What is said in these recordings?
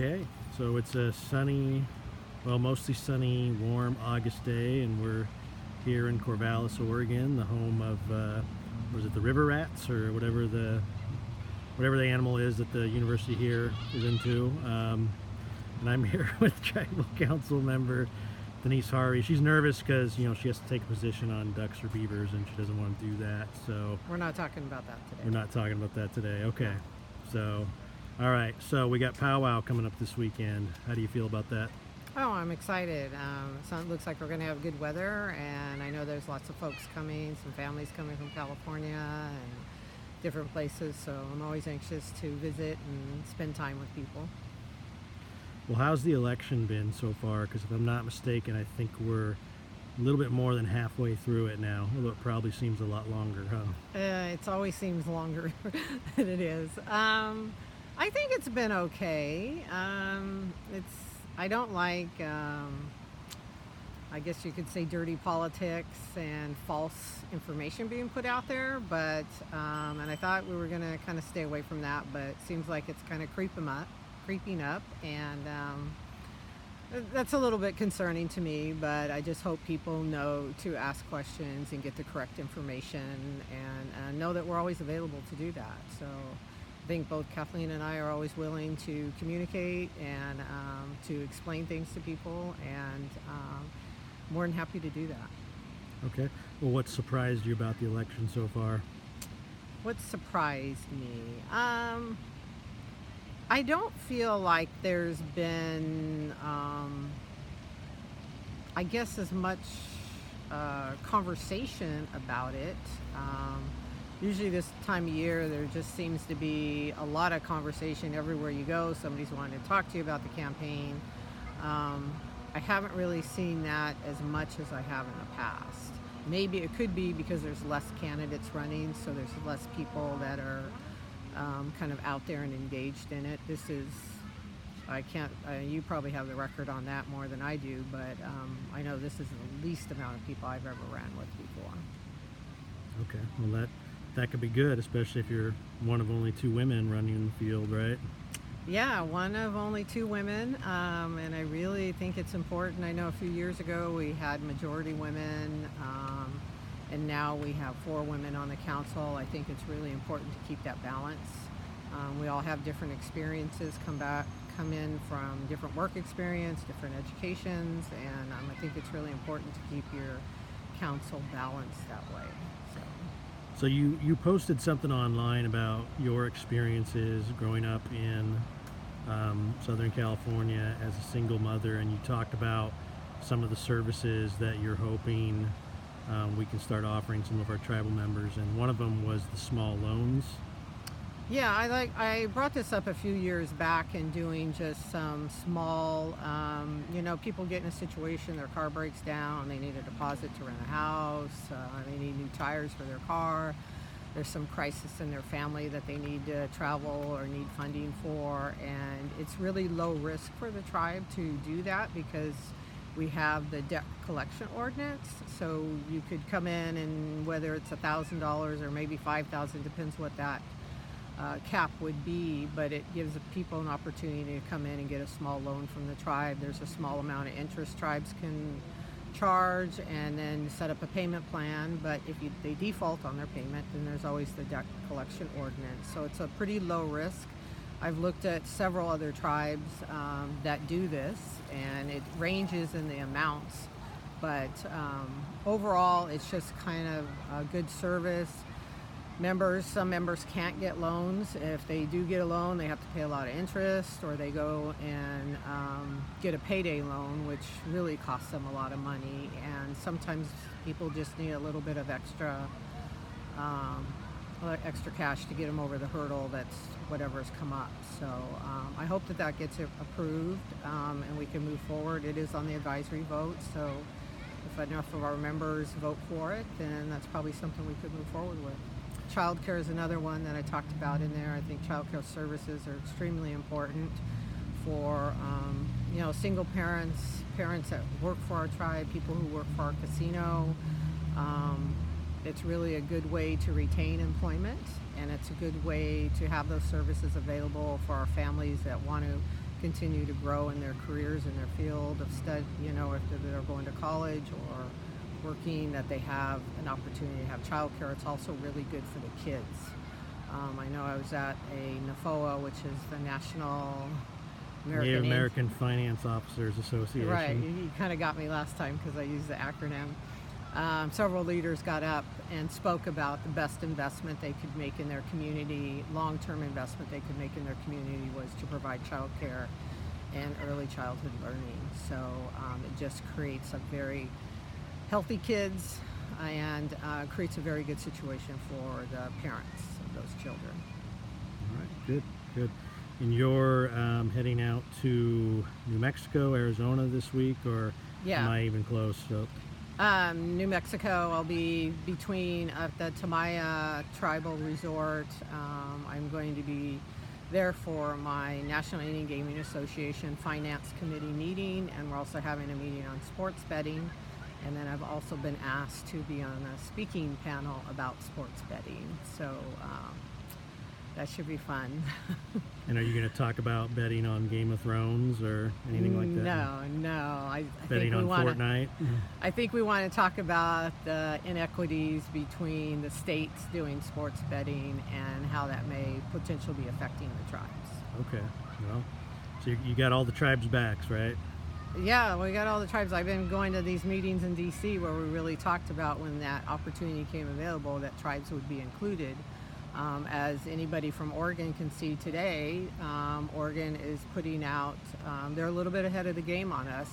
Okay, so it's a sunny, well, mostly sunny, warm August day, and we're here in Corvallis, Oregon, the home of, was it the river rats or whatever the animal is that the university here is into. And I'm here with Tribal Council member Denise Harvey. She's nervous because she has to take a position on ducks or beavers, and she doesn't want to do that. So We're not talking about that today. we're not talking about that today. Okay, so. All right, so we got powwow coming up this weekend. How do you feel about that? Oh, I'm excited. So it looks like we're going to have good weather, and I know there's lots of folks coming, some families coming from California and different places, so I'm always anxious to visit and spend time with people. Well, how's the election been so far? Because if I'm not mistaken, I think we're a little bit more than halfway through it now, although it probably seems a lot longer, huh? It always seems longer than it is. I think it's been okay. I don't like, I guess you could say, dirty politics and false information being put out there, but and I thought we were going to kind of stay away from that, but it seems like it's kind of creeping up, and that's a little bit concerning to me, but I just hope people know to ask questions and get the correct information, and know that we're always available to do that. So I think both Kathleen and I are always willing to communicate and to explain things to people, and more than happy to do that. Okay. Well, what surprised you about the election so far? What surprised me? I don't feel like there's been, I guess, as much conversation about it. Usually this time of year, there just seems to be a lot of conversation everywhere you go. Somebody's wanting to talk to you about the campaign. I haven't really seen that as much as I have in the past. Maybe it could be because there's less candidates running, so there's less people that are kind of out there and engaged in it. You probably have the record on that more than I do, but I know this is the least amount of people I've ever ran with before. Okay. Well, that could be good, especially if you're one of only two women running in the field, right? Yeah, one of only two women, and I really think it's important. I know a few years ago we had majority women, and now we have 4 women on the council. I think it's really important to keep that balance. We all have different experiences, come in from different work experience, different educations, and I think it's really important to keep your council balanced that way. So you posted something online about your experiences growing up in Southern California as a single mother, and you talked about some of the services that you're hoping we can start offering some of our tribal members, and one of them was the small loans. Yeah, I brought this up a few years back in doing just some small, people get in a situation, their car breaks down, they need a deposit to rent a house, they need new tires for their car, there's some crisis in their family that they need to travel or need funding for, and it's really low risk for the tribe to do that because we have the debt collection ordinance. So you could come in, and whether it's $1,000 or maybe $5,000, depends what that cap would be, but it gives people an opportunity to come in and get a small loan from the tribe. There's a small amount of interest tribes can charge, and then set up a payment plan, but if they default on their payment, then there's always the debt collection ordinance. So it's a pretty low risk. I've looked at several other tribes that do this, and it ranges in the amounts, but overall it's just kind of a good service. Some members can't get loans. If they do get a loan, they have to pay a lot of interest, or they go and get a payday loan, which really costs them a lot of money. And sometimes people just need a little bit of extra cash to get them over the hurdle that's whatever's come up. So I hope that gets approved, and we can move forward. It is on the advisory vote, so if enough of our members vote for it, then that's probably something we could move forward with. Childcare is another one that I talked about in there. I think childcare services are extremely important for single parents that work for our tribe, people who work for our casino. It's really a good way to retain employment, and it's a good way to have those services available for our families that want to continue to grow in their careers in their field of study, if they're going to college or working, that they have an opportunity to have childcare. It's also really good for the kids. I know I was at a NAFOA, which is the National Native American Finance Officers Association. Right, you kind of got me last time because I used the acronym. Several leaders got up and spoke about the best investment they could make in their community, long-term investment they could make in their community was to provide childcare and early childhood learning. So it just creates a very healthy kids and creates a very good situation for the parents of those children. All right, good, good. And you're heading out to New Mexico, Arizona this week, or Yeah. am I even close? So, New Mexico, I'll be between at the Tamaya Tribal Resort. I'm going to be there for my National Indian Gaming Association Finance Committee meeting, and we're also having a meeting on sports betting. And then I've also been asked to be on a speaking panel about sports betting. So that should be fun. and are you going to talk about betting on Game of Thrones or anything like that? No. I Betting think on Fortnite? I think we want to talk about the inequities between the states doing sports betting and how that may potentially be affecting the tribes. Okay, well, so you got all the tribes' backs, right? Yeah, we got all the tribes. I've been going to these meetings in DC where we really talked about when that opportunity came available that tribes would be included. As anybody from Oregon can see today, Oregon is putting out, they're a little bit ahead of the game on us,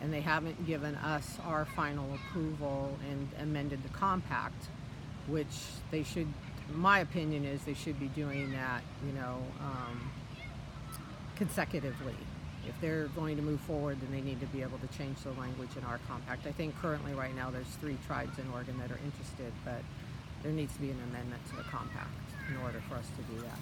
and they haven't given us our final approval and amended the compact, which they should, my opinion is they should be doing that, consecutively. If they're going to move forward, then they need to be able to change the language in our compact. I think currently right now there's 3 tribes in Oregon that are interested, but there needs to be an amendment to the compact in order for us to do that.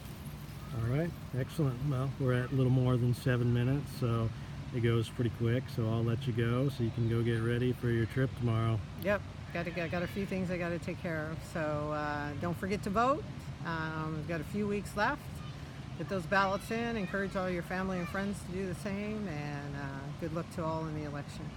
All right, excellent. Well, we're at a little more than 7 minutes, so it goes pretty quick, so I'll let you go so you can go get ready for your trip tomorrow. Yep, got a few things I got to take care of. So don't forget to vote. We've got a few weeks left. Get those ballots in. Encourage all your family and friends to do the same, and good luck to all in the election.